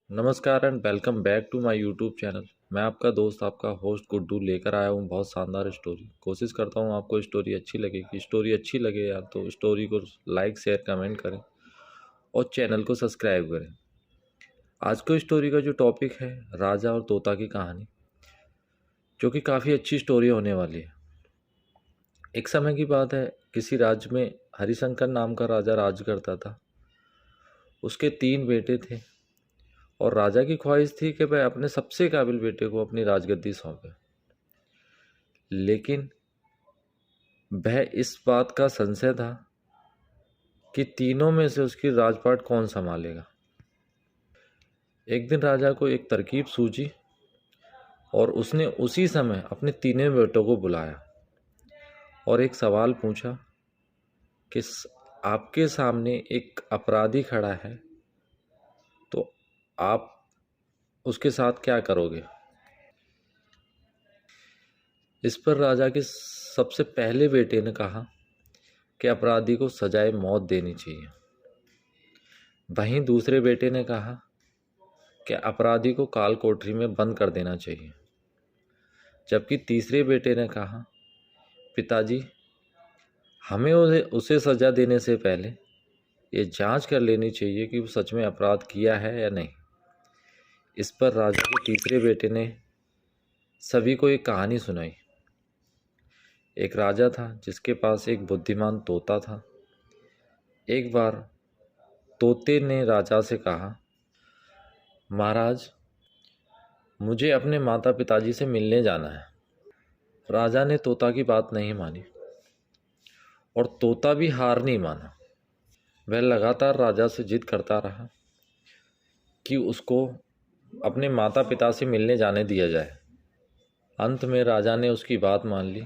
नमस्कार and welcome back to my YouTube channel. मैं आपका दोस्त आपका होस्ट गुड्डू लेकर आया हूँ बहुत शानदार स्टोरी। कोशिश करता हूँ आपको स्टोरी अच्छी लगेगी। स्टोरी अच्छी लगे यार तो स्टोरी को लाइक शेयर कमेंट करें और चैनल को सब्सक्राइब करें। आज को स्टोरी का जो टॉपिक है राजा और तोता की कहानी, जो कि काफ़ी अच्छी स्टोरी होने वाली है। एक समय की बात है, किसी राज्य में हरिशंकर नाम का राजा राज करता था। उसके 3 बेटे थे और राजा की ख्वाहिश थी कि वह अपने सबसे काबिल बेटे को अपनी राजगद्दी सौंपे। लेकिन वह इस बात का संशय था कि तीनों में से उसकी राजपाट कौन संभालेगा। एक दिन राजा को एक तरकीब सूझी और उसने उसी समय अपने तीनों बेटों को बुलाया और एक सवाल पूछा कि आपके सामने एक अपराधी खड़ा है, तो आप उसके साथ क्या करोगे। इस पर राजा के सबसे पहले बेटे ने कहा कि अपराधी को सजाए मौत देनी चाहिए। वहीं दूसरे बेटे ने कहा कि अपराधी को काल कोठरी में बंद कर देना चाहिए। जबकि तीसरे बेटे ने कहा, पिताजी, हमें उसे सजा देने से पहले ये जांच कर लेनी चाहिए कि वो सच में अपराध किया है या नहीं। इस पर राजा के तीसरे बेटे ने सभी को एक कहानी सुनाई। एक राजा था जिसके पास एक बुद्धिमान तोता था। एक बार तोते ने राजा से कहा, महाराज, मुझे अपने माता पिताजी से मिलने जाना है। राजा ने तोता की बात नहीं मानी और तोता भी हार नहीं माना। वह लगातार राजा से जिद करता रहा कि उसको अपने माता पिता से मिलने जाने दिया जाए। अंत में राजा ने उसकी बात मान ली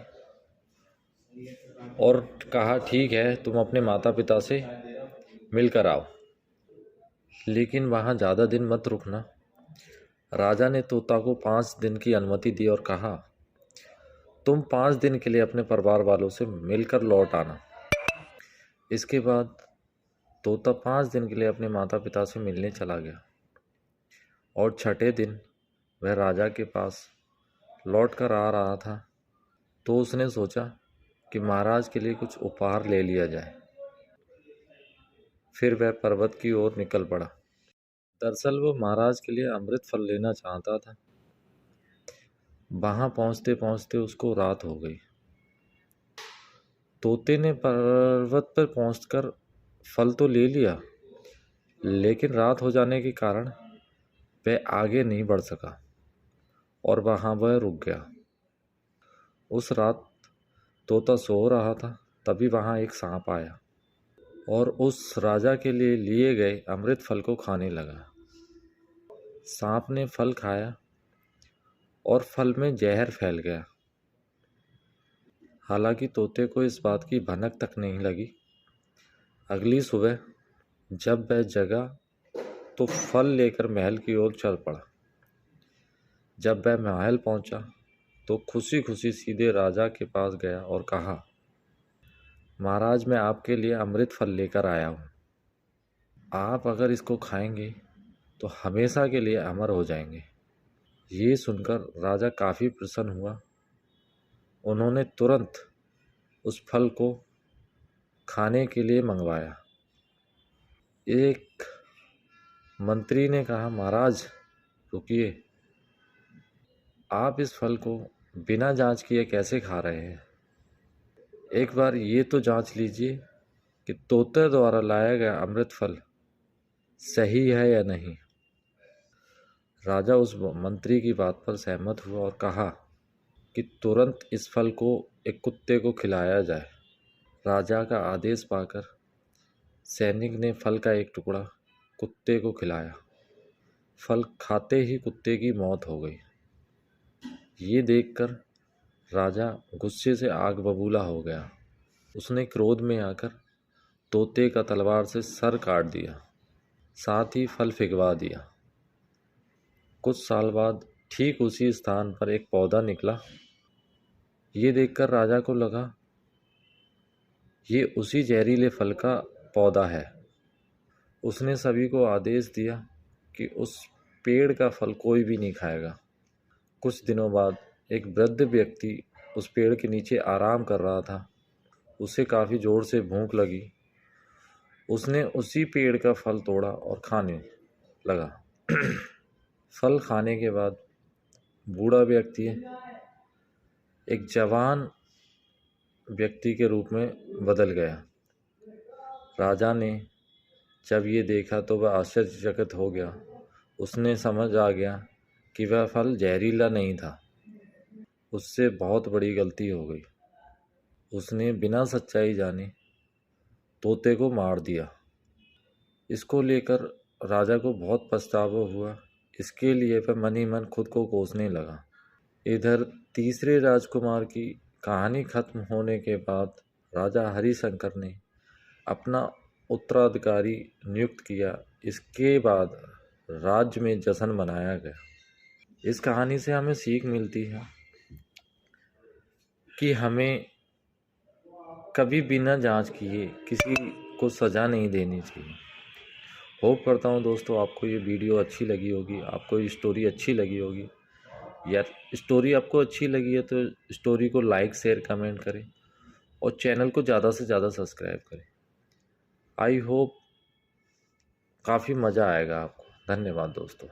और कहा, ठीक है, तुम अपने माता पिता से मिलकर आओ, लेकिन वहाँ ज़्यादा दिन मत रुकना। राजा ने तोता को 5 दिन की अनुमति दी और कहा, तुम 5 दिन के लिए अपने परिवार वालों से मिलकर लौट आना। इसके बाद तोता 5 दिन के लिए अपने माता पिता से मिलने चला गया और छठे दिन वह राजा के पास लौट कर आ रहा था तो उसने सोचा कि महाराज के लिए कुछ उपहार ले लिया जाए। फिर वह पर्वत की ओर निकल पड़ा। दरअसल वो महाराज के लिए अमृत फल लेना चाहता था। वहां पहुंचते पहुंचते उसको रात हो गई। तोते ने पर्वत पर पहुंचकर फल तो ले लिया, लेकिन रात हो जाने के कारण वह आगे नहीं बढ़ सका और वहां वह रुक गया। उस रात तोता सो रहा था, तभी वहां एक सांप आया और उस राजा के लिए लिए गए अमृत फल को खाने लगा। सांप ने फल खाया और फल में जहर फैल गया। हालांकि तोते को इस बात की भनक तक नहीं लगी। अगली सुबह जब वह जगा तो फल लेकर महल की ओर चल पड़ा। जब वह महल पहुंचा तो खुशी खुशी सीधे राजा के पास गया और कहा, महाराज, मैं आपके लिए अमृत फल लेकर आया हूँ। आप अगर इसको खाएंगे तो हमेशा के लिए अमर हो जाएंगे। ये सुनकर राजा काफ़ी प्रसन्न हुआ। उन्होंने तुरंत उस फल को खाने के लिए मंगवाया। एक मंत्री ने कहा, महाराज रुकिए, आप इस फल को बिना जांच किए कैसे खा रहे हैं। एक बार ये तो जांच लीजिए कि तोते द्वारा लाया गया अमृत फल सही है या नहीं। राजा उस मंत्री की बात पर सहमत हुआ और कहा कि तुरंत इस फल को एक कुत्ते को खिलाया जाए। राजा का आदेश पाकर सैनिक ने फल का एक टुकड़ा कुत्ते को खिलाया। फल खाते ही कुत्ते की मौत हो गई। ये देखकर राजा गुस्से से आग बबूला हो गया। उसने क्रोध में आकर तोते का तलवार से सर काट दिया, साथ ही फल फिकवा दिया। कुछ साल बाद ठीक उसी स्थान पर एक पौधा निकला। ये देखकर राजा को लगा ये उसी जहरीले फल का पौधा है। उसने सभी को आदेश दिया कि उस पेड़ का फल कोई भी नहीं खाएगा। कुछ दिनों बाद एक वृद्ध व्यक्ति उस पेड़ के नीचे आराम कर रहा था। उसे काफ़ी ज़ोर से भूख लगी। उसने उसी पेड़ का फल तोड़ा और खाने लगा। फल खाने के बाद बूढ़ा व्यक्ति एक जवान व्यक्ति के रूप में बदल गया। राजा ने जब ये देखा तो वह आश्चर्यचकित हो गया। उसने समझ आ गया कि वह फल जहरीला नहीं था। उससे बहुत बड़ी गलती हो गई। उसने बिना सच्चाई जाने तोते को मार दिया। इसको लेकर राजा को बहुत पछतावा हुआ। इसके लिए वह मन ही मन खुद को कोसने लगा। इधर तीसरे राजकुमार की कहानी खत्म होने के बाद राजा हरिशंकर ने अपना उत्तराधिकारी नियुक्त किया। इसके बाद राज्य में जश्न मनाया गया। इस कहानी से हमें सीख मिलती है कि हमें कभी बिना जांच किए किसी को सज़ा नहीं देनी चाहिए। होप करता हूँ दोस्तों आपको ये वीडियो अच्छी लगी होगी, आपको ये स्टोरी अच्छी लगी होगी। यार स्टोरी आपको अच्छी लगी है तो स्टोरी को लाइक शेयर कमेंट करें और चैनल को ज़्यादा से ज़्यादा सब्सक्राइब करें। आई होप काफ़ी मज़ा आएगा आपको। धन्यवाद दोस्तों।